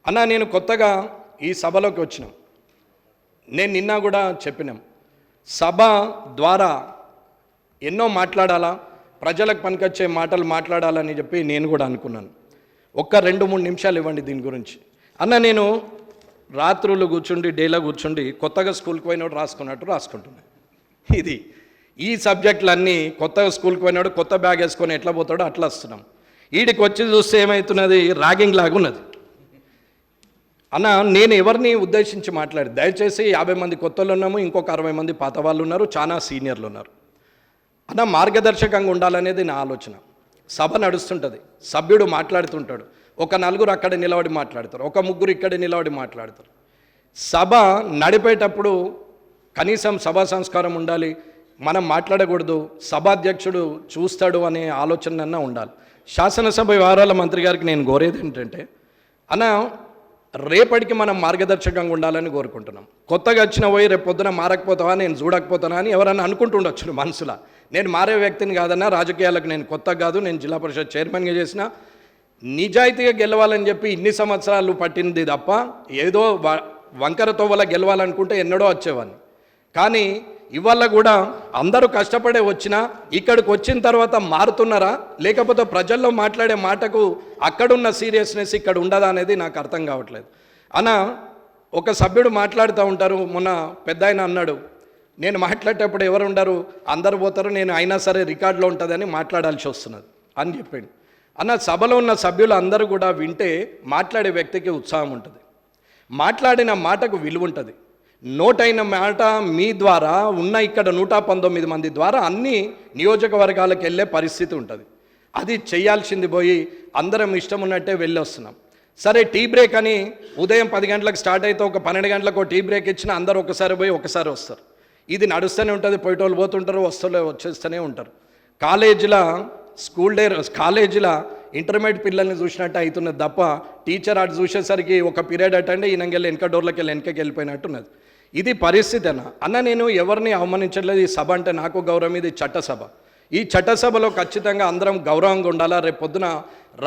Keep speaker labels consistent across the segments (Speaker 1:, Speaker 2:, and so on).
Speaker 1: అన్న నేను కొత్తగా ఈ సభలోకి వచ్చినాం. నేను నిన్న కూడా చెప్పినాం, సభ ద్వారా ఎన్నో మాట్లాడాలా, ప్రజలకు పనికొచ్చే మాటలు మాట్లాడాలని చెప్పి నేను కూడా అనుకున్నాను. ఒక్క 2-3 నిమిషాలు ఇవ్వండి దీని గురించి. అన్న నేను రాత్రులు కూర్చుండి డేలో కూర్చుండి కొత్తగా స్కూల్కి పోయినోడు రాసుకున్నట్టు రాసుకుంటున్నాను. ఇది ఈ సబ్జెక్టులన్నీ కొత్తగా స్కూల్కి పోయినాడు కొత్త బ్యాగ్ వేసుకొని ఎట్లా పోతాడో అట్లా వస్తున్నాం. వీడికి వచ్చి చూస్తే ఏమవుతున్నది, ర్యాగింగ్ లాగా ఉన్నది. అన్న నేను ఎవరిని ఉద్దేశించి మాట్లాడి, దయచేసి 50 మంది కొత్తలు ఉన్నాము, ఇంకొక 60 మంది పాత వాళ్ళు ఉన్నారు, చాలా సీనియర్లు ఉన్నారు. అన్న మార్గదర్శకంగా ఉండాలనేది నా ఆలోచన. సభ నడుస్తుంటుంది, సభ్యుడు మాట్లాడుతుంటాడు, ఒక 4 అక్కడ నిలబడి మాట్లాడతారు, ఒక 3 ఇక్కడ నిలబడి మాట్లాడతారు. సభ నడిపేటప్పుడు కనీసం సభా సంస్కారం ఉండాలి, మనం మాట్లాడకూడదు, సభాధ్యక్షుడు చూస్తాడు అనే ఆలోచన ఉండాలి. శాసనసభ వ్యవహారాల మంత్రి గారికి నేను కోరేది ఏంటంటే, అన్న రేపటికి మనం మార్గదర్శకంగా ఉండాలని కోరుకుంటున్నాం. కొత్తగా వచ్చిన పోయి రేపు పొద్దున మారకపోతావా, నేను చూడకపోతానా అని ఎవరన్నా అనుకుంటుండొచ్చు మనసులో. నేను మారే వ్యక్తిని కాదన్నా, రాజకీయాలకు నేను కొత్త కాదు, నేను జిల్లా పరిషత్ చైర్మన్గా చేసిన, నిజాయితీగా గెలవాలని చెప్పి ఇన్ని సంవత్సరాలు పట్టింది తప్ప ఏదో వంకర తోవల గెలవాలనుకుంటే ఎన్నడో వచ్చేవాడిని. కానీ ఇవాళ కూడా అందరూ కష్టపడే వచ్చినా ఇక్కడికి వచ్చిన తర్వాత మారుతున్నారా, లేకపోతే ప్రజల్లో మాట్లాడే మాటకు అక్కడున్న సీరియస్నెస్ ఇక్కడ ఉండదా అనేది నాకు అర్థం కావట్లేదు. అన్న ఒక సభ్యుడు మాట్లాడుతూ ఉంటారు, మొన్న పెద్ద ఆయన అన్నాడు, నేను మాట్లాడేటప్పుడు ఎవరు ఉండరు అందరు పోతారు, నేను అయినా సరే రికార్డులో ఉంటుందని మాట్లాడాల్సి వస్తున్నది అని చెప్పాడు. అన్న సభలో ఉన్న సభ్యులు అందరూ కూడా వింటే మాట్లాడే వ్యక్తికి ఉత్సాహం ఉంటుంది, మాట్లాడిన మాటకు విలువ ఉంటుంది. నోటైన మాట మీ ద్వారా ఉన్న ఇక్కడ 119 మంది ద్వారా అన్ని నియోజకవర్గాలకు వెళ్ళే పరిస్థితి ఉంటుంది. అది చేయాల్సింది పోయి అందరం ఇష్టం ఉన్నట్టే వెళ్ళి వస్తున్నాం. సరే టీ బ్రేక్ అని ఉదయం 10 గంటలకు స్టార్ట్ అయితే ఒక 12 గంటలకు టీ బ్రేక్ ఇచ్చినా అందరూ ఒకసారి పోయి ఒకసారి వస్తారు. ఇది నడుస్తూనే ఉంటుంది, పోయేటోళ్ళు పోతుంటారు, వచ్చేస్తూనే ఉంటారు. కాలేజీల ఇంటర్మీడియట్ పిల్లల్ని చూసినట్టు అవుతున్నది తప్ప టీచర్ అటు చూసేసరికి ఒక పీరియడ్ అటండి ఈయనకెళ్ళి వెనక డోర్లకి వెనకకి వెళ్ళిపోయినట్టున్నది. ఇది పరిస్థితి అన్న నేను ఎవరిని అవమానించట్లేదు. ఈ సభ అంటే నాకు గౌరవం, ఇది చట్టసభ. ఈ చట్టసభలో ఖచ్చితంగా అందరం గౌరవంగా ఉండాలా. రేపు పొద్దున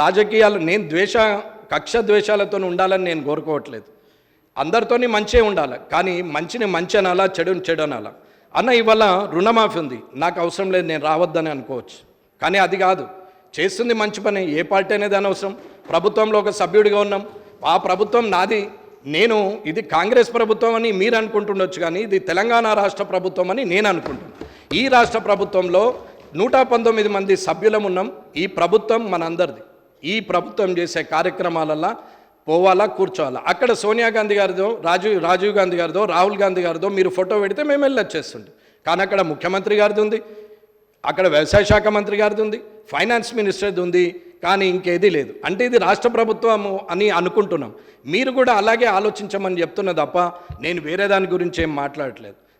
Speaker 1: రాజకీయాలు నేను కక్ష ద్వేషాలతో ఉండాలని నేను కోరుకోవట్లేదు. అందరితోని మంచిగా ఉండాలి, కానీ మంచిని మంచి అనాలా, చెడుని చెడు అనాలా. అన్న ఇవాళ రుణమాఫీ ఉంది, నాకు అవసరం లేదు, నేను రావద్దని అనుకోవచ్చు, కానీ అది కాదు. చేస్తుంది మంచి పని, ఏ పార్టీ అనేది అనవసరం. ప్రభుత్వంలో ఒక సభ్యుడిగా ఉన్నాం, ఆ ప్రభుత్వం నాది, నేను ఇది కాంగ్రెస్ ప్రభుత్వం అని మీరు అనుకుంటుండొచ్చు, కానీ ఇది తెలంగాణ రాష్ట్ర ప్రభుత్వం అని నేను అనుకుంటున్నాను. ఈ రాష్ట్ర ప్రభుత్వంలో 119 మంది సభ్యులం ఉన్నాం. ఈ ప్రభుత్వం మనందరిది. ఈ ప్రభుత్వం చేసే కార్యక్రమాలల్లో పోవాలా, కూర్చోవాలా. అక్కడ సోనియా గాంధీ గారిదో, రాజీవ్ గాంధీ గారిదో, రాహుల్ గాంధీ గారిదో మీరు ఫోటో పెడితే మేము వెళ్ళి వచ్చేస్తుండే. కానీ అక్కడ ముఖ్యమంత్రి గారిది ఉంది, అక్కడ వ్యవసాయ శాఖ మంత్రి గారిది ఉంది, ఫైనాన్స్ మినిస్టర్ది ఉంది, కానీ ఇంకేదీ లేదు. అంటే ఇది రాష్ట్ర ప్రభుత్వము అని అనుకుంటున్నాం. మీరు కూడా అలాగే ఆలోచించమని చెప్తున్నా తప్ప నేను వేరే దాని గురించి ఏం మాట్లాడట్లేదు.